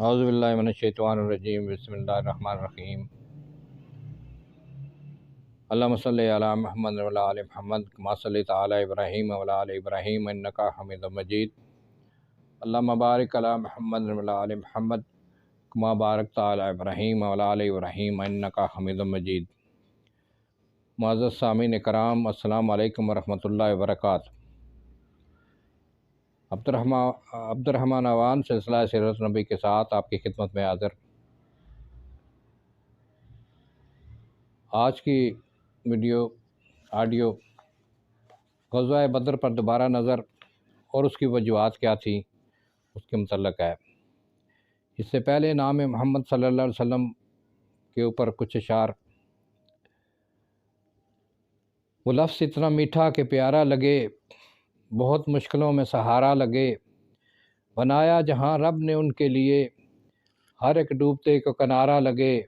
اعوذ باللہ من الشیطان الرجیم بسم اللہ الرحمن الرحیم اللہم صلی علی محمد وعلی آل محمد کما صلیت علی ابراہیم وعلی آل ابراہیم انکا حمید مجید اللہم بارک علی محمد وعلی آل محمد کما بارکت علی ابراہیم وعلی آل ابراہیم انکا حمید مجید۔ معزز سامعین کرام، السلام علیکم ورحمۃ اللہ وبرکاتہ۔ عبدالرحمن عوان سلسلہ سیرت نبی کے ساتھ آپ کی خدمت میں حاضر۔ آج کی آڈیو غزوہ بدر پر دوبارہ نظر اور اس کی وجوہات کیا تھی اس کے متعلق ہے۔ اس سے پہلے نام محمد صلی اللہ علیہ وسلم کے اوپر کچھ اشعار۔ وہ لفظ اتنا میٹھا کہ پیارا لگے، بہت مشکلوں میں سہارا لگے، بنایا جہاں رب نے ان کے لیے، ہر ایک ڈوبتے کو کنارہ لگے،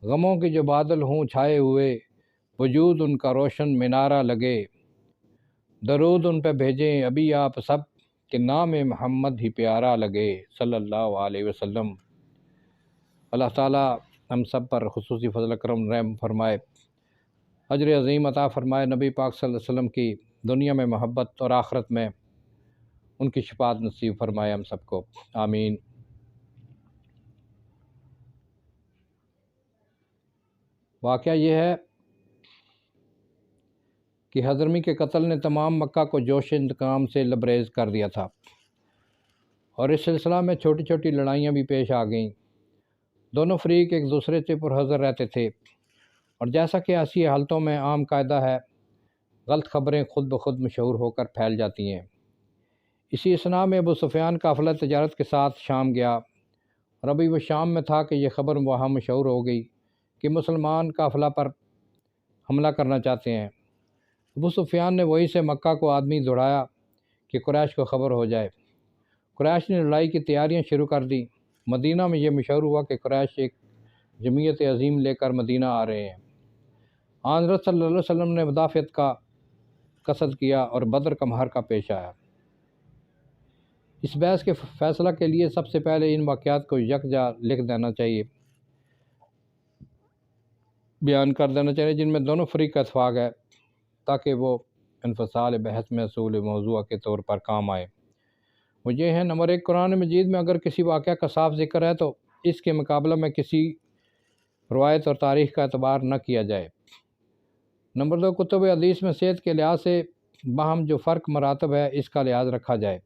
غموں کے جو بادل ہوں چھائے ہوئے، وجود ان کا روشن منارہ لگے، درود ان پہ بھیجیں ابھی آپ سب کہ نام محمد ہی پیارا لگے صلی اللہ علیہ وسلم۔ اللہ تعالیٰ ہم سب پر خصوصی فضل کرم رحم فرمائے، اجر عظیم عطا فرمائے، نبی پاک صلی اللہ علیہ وسلم کی دنیا میں محبت اور آخرت میں ان کی شفاعت نصیب فرمائے ہم سب کو، آمین۔ واقعہ یہ ہے کہ حضرمی کے قتل نے تمام مکہ کو جوش انتقام سے لبریز کر دیا تھا، اور اس سلسلہ میں چھوٹی چھوٹی لڑائیاں بھی پیش آ گئیں۔ دونوں فریق ایک دوسرے سے پرحذر رہتے تھے، اور جیسا کہ ایسی حالتوں میں عام قاعدہ ہے، غلط خبریں خود بخود مشہور ہو کر پھیل جاتی ہیں۔ اسی اثناء میں ابو سفیان قافلہ تجارت کے ساتھ شام گیا، اور ابھی وہ شام میں تھا کہ یہ خبر وہاں مشہور ہو گئی کہ مسلمان قافلہ پر حملہ کرنا چاہتے ہیں۔ ابو سفیان نے وہیں سے مکہ کو آدمی دوڑایا کہ قریش کو خبر ہو جائے۔ قریش نے لڑائی کی تیاریاں شروع کر دی۔ مدینہ میں یہ مشہور ہوا کہ قریش ایک جمعیت عظیم لے کر مدینہ آ رہے ہیں۔ حضرت صلی اللہ علیہ وسلم نے مدافعت کا قصد کیا اور بدر کا معرکہ پیش آیا۔ اس بحث کے فیصلہ کے لیے سب سے پہلے ان واقعات کو یکجا لکھ دینا چاہیے، بیان کر دینا چاہیے، جن میں دونوں فریق کا اتفاق ہے، تاکہ وہ انفصال بحث میں اصول موضوع کے طور پر کام آئے۔ وہ یہ ہیں: نمبر 1، قرآن مجید میں اگر کسی واقعہ کا صاف ذکر ہے تو اس کے مقابلہ میں کسی روایت اور تاریخ کا اعتبار نہ کیا جائے۔ نمبر 2، کتب حدیث میں صحت کے لحاظ سے باہم جو فرق مراتب ہے اس کا لحاظ رکھا جائے۔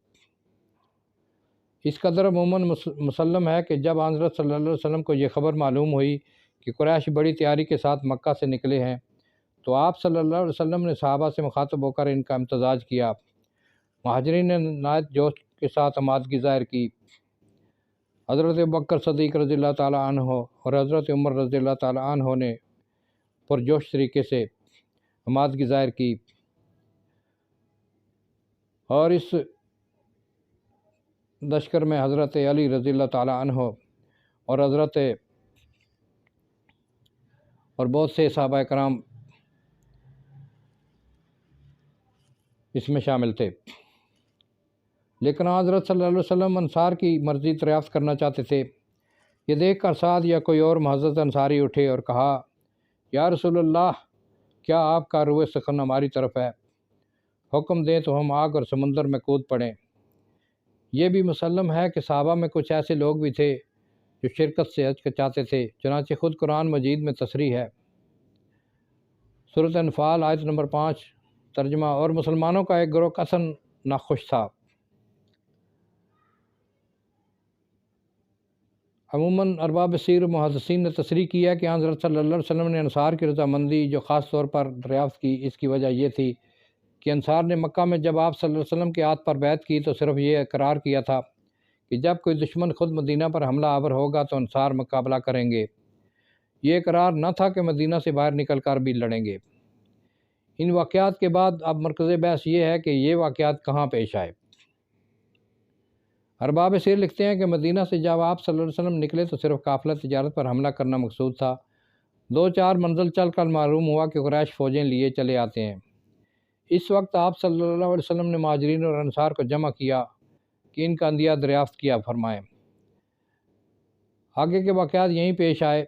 اس قدر عموماً مسلم ہے کہ جب حضرت صلی اللہ علیہ وسلم کو یہ خبر معلوم ہوئی کہ قریش بڑی تیاری کے ساتھ مکہ سے نکلے ہیں، تو آپ صلی اللہ علیہ وسلم نے صحابہ سے مخاطب ہو کر ان کا امتزاج کیا۔ مہاجرین نے نہایت جوش کے ساتھ عمادگی ظاہر کی۔ حضرت ابوبکر صدیق رضی اللہ تعالیٰ عنہ اور حضرت عمر رضی اللہ تعالیٰ عنہ نے پرجوش طریقے سے عمادگی ظاہر کی، اور اس لشکر میں حضرت علی رضی اللہ تعالیٰ عنہ اور بہت سے صحابہ کرام اس میں شامل تھے، لیکن حضرت صلی اللہ علیہ وسلم انصار کی مرضی دریافت کرنا چاہتے تھے۔ یہ دیکھ کر سعد یا کوئی اور معزز انصاری اٹھے اور کہا: یا رسول اللہ، کیا آپ کا روح سخن ہماری طرف ہے؟ حکم دیں تو ہم آگ اور سمندر میں کود پڑیں۔ یہ بھی مسلم ہے کہ صحابہ میں کچھ ایسے لوگ بھی تھے جو شرکت سے ہچکچاتے تھے، چنانچہ خود قرآن مجید میں تصریح ہے۔ سورۃ انفال آیت نمبر 5 ترجمہ: اور مسلمانوں کا ایک گروہ قطعاً ناخوش تھا۔ عموماً ارباب سیر و محدثین نے تصریح کی ہے کہ حضرت صلی اللہ علیہ وسلم نے انصار کی رضامندی جو خاص طور پر دریافت کی، اس کی وجہ یہ تھی کہ انصار نے مکہ میں جب آپ صلی اللہ علیہ وسلم کے ہاتھ پر بیعت کی تو صرف یہ اقرار کیا تھا کہ جب کوئی دشمن خود مدینہ پر حملہ آور ہوگا تو انصار مقابلہ کریں گے۔ یہ اقرار نہ تھا کہ مدینہ سے باہر نکل کر بھی لڑیں گے۔ ان واقعات کے بعد اب مرکز بحث یہ ہے کہ یہ واقعات کہاں پیش آئے۔ ارباب سیر لکھتے ہیں کہ مدینہ سے جب آپ صلی اللہ علیہ وسلم نکلے تو صرف قافلہ تجارت پر حملہ کرنا مقصود تھا۔ 2-4 منزل چل کر معلوم ہوا کہ قریش فوجیں لیے چلے آتے ہیں۔ اس وقت آپ صلی اللہ علیہ وسلم نے مہاجرین اور انصار کو جمع کیا کہ ان کا اندیہ دریافت کیا فرمائیں۔ آگے کے واقعات یہیں پیش آئے،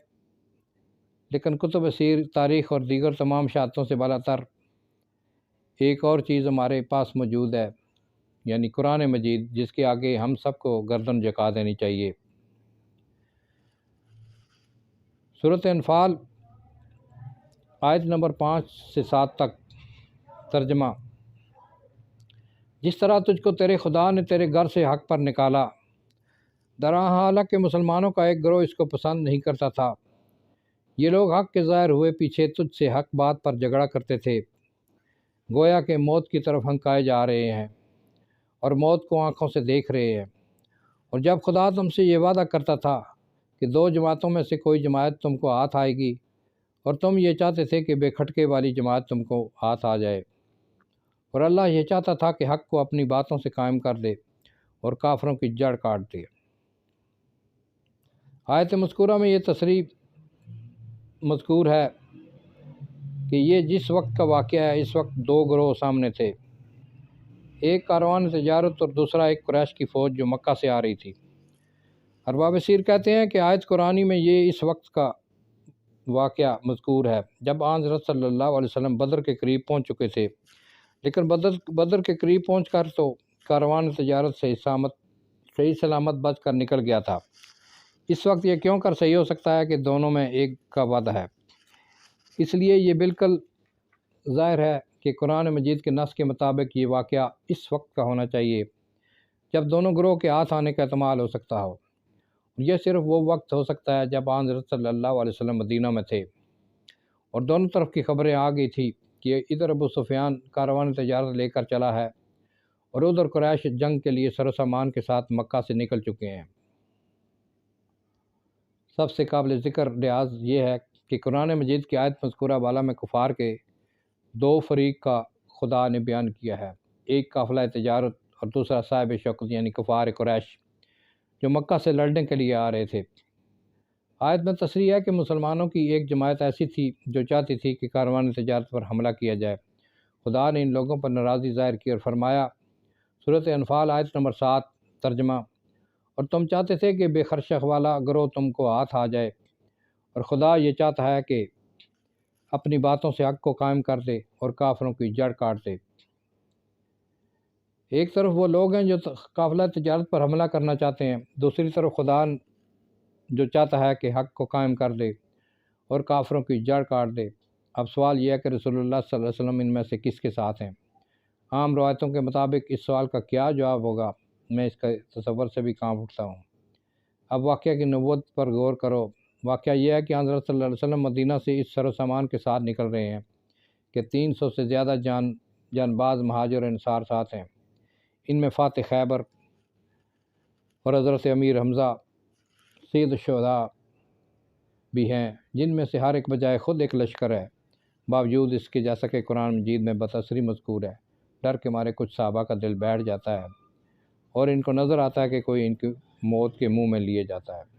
لیکن کتب سیر، تاریخ اور دیگر تمام شہادتوں سے بالا تر ایک اور چیز ہمارے پاس موجود ہے، یعنی قرآن مجید، جس کے آگے ہم سب کو گردن جھکا دینی چاہیے۔ سورۃ انفال آیت نمبر 5 سے 7 تک ترجمہ۔ جس طرح تجھ کو تیرے خدا نے تیرے گھر سے حق پر نکالا، درا حالانکہ مسلمانوں کا ایک گروہ اس کو پسند نہیں کرتا تھا۔ یہ لوگ حق کے ظاہر ہوئے پیچھے تجھ سے حق بات پر جھگڑا کرتے تھے، گویا کہ موت کی طرف ہنکائے جا رہے ہیں اور موت کو آنکھوں سے دیکھ رہے ہیں۔ اور جب خدا تم سے یہ وعدہ کرتا تھا کہ 2 جماعتوں میں سے کوئی جماعت تم کو ہاتھ آئے گی، اور تم یہ چاہتے تھے کہ بے کھٹکے والی جماعت تم کو ہاتھ آ جائے، اور اللہ یہ چاہتا تھا کہ حق کو اپنی باتوں سے قائم کر دے اور کافروں کی جڑ کاٹ دے۔ آیت مذکورہ میں یہ تصریح مذکور ہے کہ یہ جس وقت کا واقعہ ہے، اس وقت 2 گروہ سامنے تھے، ایک کاروان تجارت اور دوسرا ایک قریش کی فوج جو مکہ سے آ رہی تھی۔ ارباب سیر کہتے ہیں کہ آیت قرآنی میں یہ اس وقت کا واقعہ مذکور ہے جب آن حضرت صلی اللہ علیہ وسلم بدر کے قریب پہنچ چکے تھے، لیکن بدر کے قریب پہنچ کر تو کاروان تجارت سے صحیح سلامت بچ کر نکل گیا تھا۔ اس وقت یہ کیوں کر صحیح ہو سکتا ہے کہ دونوں میں ایک کا وعدہ ہے؟ اس لیے یہ بالکل ظاہر ہے کہ قرآن مجید کے نص کے مطابق یہ واقعہ اس وقت کا ہونا چاہیے جب دونوں گروہ کے ہاتھ آنے کا احتمال ہو سکتا ہو۔ یہ صرف وہ وقت ہو سکتا ہے جب آن حضرت صلی اللہ علیہ وسلم مدینہ میں تھے اور دونوں طرف کی خبریں آ گئی تھی کہ ادھر ابو سفیان کاروان تجارت لے کر چلا ہے اور ادھر قریش جنگ کے لیے سر و سامان کے ساتھ مکہ سے نکل چکے ہیں۔ سب سے قابل ذکر لحاظ یہ ہے کہ قرآن مجید کی آیت مذکورہ والا میں کفار کے 2 فریق کا خدا نے بیان کیا ہے، ایک قافلہ تجارت اور دوسرا صاحب شوکت یعنی کفار قریش جو مکہ سے لڑنے کے لیے آ رہے تھے۔ آیت میں تصریح ہے کہ مسلمانوں کی ایک جماعت ایسی تھی جو چاہتی تھی کہ کاروان تجارت پر حملہ کیا جائے۔ خدا نے ان لوگوں پر ناراضی ظاہر کی اور فرمایا، سورۃ انفال آیت نمبر 7 ترجمہ، اور تم چاہتے تھے کہ بے خرشخ والا گروہ تم کو ہاتھ آ جائے، اور خدا یہ چاہتا ہے کہ اپنی باتوں سے حق کو قائم کر دے اور کافروں کی جڑ کاٹ دے۔ ایک طرف وہ لوگ ہیں جو قافلہ تجارت پر حملہ کرنا چاہتے ہیں، دوسری طرف خدا جو چاہتا ہے کہ حق کو قائم کر دے اور کافروں کی جڑ کاٹ دے۔ اب سوال یہ ہے کہ رسول اللہ صلی اللہ علیہ وسلم ان میں سے کس کے ساتھ ہیں؟ عام روایتوں کے مطابق اس سوال کا کیا جواب ہوگا، میں اس کا تصور سے بھی کانپ اٹھتا ہوں۔ اب واقعہ کی نبوت پر غور کرو۔ واقعہ یہ ہے کہ حضرت صلی اللہ علیہ وسلم مدینہ سے اس سر و سامان کے ساتھ نکل رہے ہیں کہ 300 سے زیادہ جانباز مہاجر و انصار ساتھ ہیں۔ ان میں فاتح خیبر اور حضرت امیر حمزہ سید الشہداء بھی ہیں، جن میں سے ہر ایک بجائے خود ایک لشکر ہے، باوجود اس کے جیسا کہ قرآن مجید میں بتصریح مذکور ہے۔ ڈر کے مارے کچھ صحابہ کا دل بیٹھ جاتا ہے اور ان کو نظر آتا ہے کہ کوئی ان کی موت کے منہ میں لیے جاتا ہے۔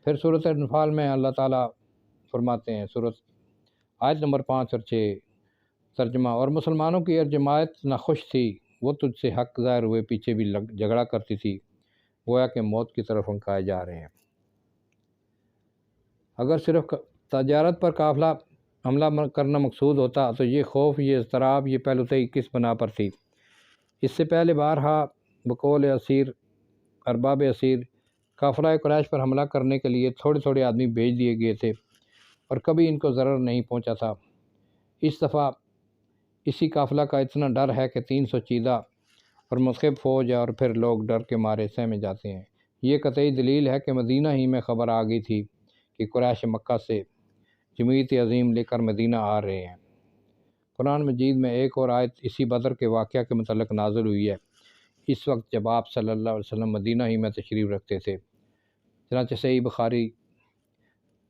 پھر سورۃ انفال میں اللہ تعالیٰ فرماتے ہیں، آیت نمبر 5 اور 6 ترجمہ، اور مسلمانوں کی ایک جماعت نہ خوش تھی، وہ تجھ سے حق ظاہر ہوئے پیچھے بھی جھگڑا کرتی تھی، گویا کہ موت کی طرف ہنکائے جا رہے ہیں۔ اگر صرف تجارت پر قافلہ حملہ کرنا مقصود ہوتا تو یہ خوف، یہ اضطراب، یہ پہلوتئی کس بنا پر تھی؟ اس سے پہلے بارہا بقول ارباب اسیر قافلہ قریش پر حملہ کرنے کے لیے تھوڑے تھوڑے آدمی بھیج دیے گئے تھے اور کبھی ان کو ضرر نہیں پہنچا تھا۔ اس دفعہ اسی قافلہ کا اتنا ڈر ہے کہ 300 چیدہ اور مصحف فوج ہے اور پھر لوگ ڈر کے مارے سہمے جاتے ہیں۔ یہ قطعی دلیل ہے کہ مدینہ ہی میں خبر آ گئی تھی کہ قریش مکہ سے جمیعت عظیم لے کر مدینہ آ رہے ہیں۔ قرآن مجید میں ایک اور آیت اسی بدر کے واقعہ کے متعلق نازل ہوئی ہے، اس وقت جب آپ صلی اللہ علیہ وسلم مدینہ ہی میں تشریف رکھتے تھے۔ چنانچہ صحیح بخاری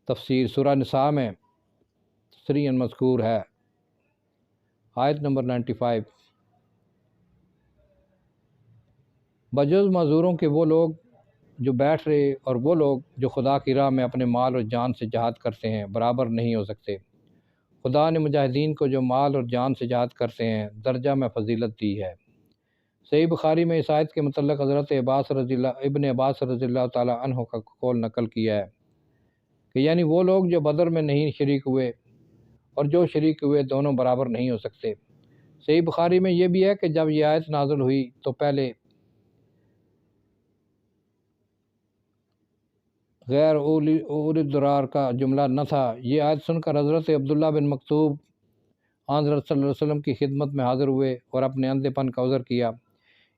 تفسیر سورہ نساء میں تصریحاً مذکور ہے، آیت نمبر 95، بجز معذوروں کے وہ لوگ جو بیٹھ رہے اور وہ لوگ جو خدا کی راہ میں اپنے مال اور جان سے جہاد کرتے ہیں برابر نہیں ہو سکتے۔ خدا نے مجاہدین کو جو مال اور جان سے جہاد کرتے ہیں درجہ میں فضیلت دی ہے، صحیح بخاری میں اس آیت کے متعلق حضرت ابن عباس رضی اللہ تعالیٰ عنہ کا قول نقل کیا ہے کہ یعنی وہ لوگ جو بدر میں نہیں شریک ہوئے اور جو شریک ہوئے دونوں برابر نہیں ہو سکتے۔ صحیح بخاری میں یہ بھی ہے کہ جب یہ آیت نازل ہوئی تو پہلے غیر اولی الضرار کا جملہ نہ تھا۔ یہ آیت سن کر حضرت عبداللہ بن مکتوب حضرت صلی اللہ علیہ وسلم کی خدمت میں حاضر ہوئے اور اپنے اندھے پن کا عذر کیا۔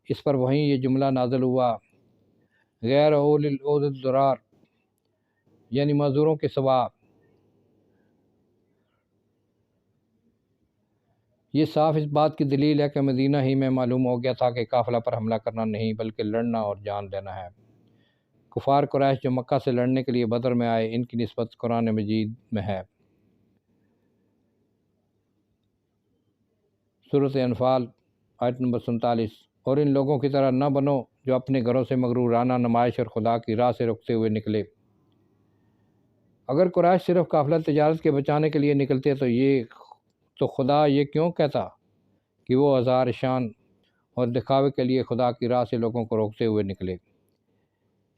اس پر وہیں یہ جملہ نازل ہوا، غیر اولی الضرار یعنی معذوروں کے سوا۔ یہ صاف اس بات کی دلیل ہے کہ مدینہ ہی میں معلوم ہو گیا تھا کہ قافلہ پر حملہ کرنا نہیں بلکہ لڑنا اور جان دینا ہے۔ کفار قریش جو مکہ سے لڑنے کے لیے بدر میں آئے، ان کی نسبت قرآن مجید میں ہے۔ سورۃ انفال آیت نمبر 47۔ اور ان لوگوں کی طرح نہ بنو جو اپنے گھروں سے مغرورانہ نمائش اور خدا کی راہ سے رکتے ہوئے نکلے۔ اگر قریش صرف قافلہ تجارت کے بچانے کے لیے نکلتے تو خدا یہ کیوں کہتا کہ وہ ہزار شان اور دکھاوے کے لیے خدا کی راہ سے لوگوں کو روکتے ہوئے نکلے؟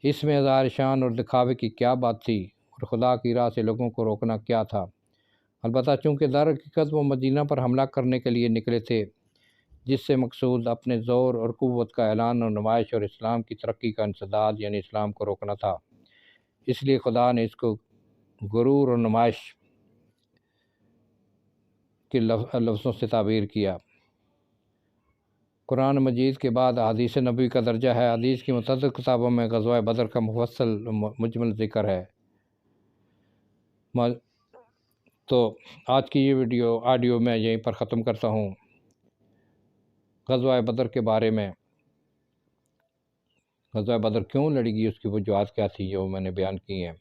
اس میں ہزار شان اور دکھاوے کی کیا بات تھی اور خدا کی راہ سے لوگوں کو روکنا کیا تھا؟ البتہ چونکہ در حقیقت وہ مدینہ پر حملہ کرنے کے لیے نکلے تھے، جس سے مقصود اپنے زور اور قوت کا اعلان اور نمائش اور اسلام کی ترقی کا انسداد یعنی اسلام کو روکنا تھا، اس لیے خدا نے اس کو غرور اور نمائش کے لفظوں سے تعبیر کیا۔ قرآن مجید کے بعد حدیث نبوی کا درجہ ہے۔ حدیث کی متعدد کتابوں میں غزوہ بدر کا مفصل مجمل ذکر ہے۔ تو آج کی یہ آڈیو میں یہیں پر ختم کرتا ہوں۔ غزوہ بدر کے بارے میں، غزوہ بدر کیوں لڑی گئی، اس کی وجوہات کیا تھی، جو میں نے بیان کی ہیں۔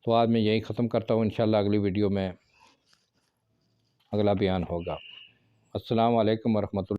تو آج میں یہیں ختم کرتا ہوں، انشاءاللہ اگلی ویڈیو میں اگلا بیان ہوگا۔ السلام علیکم ورحمۃ اللہ۔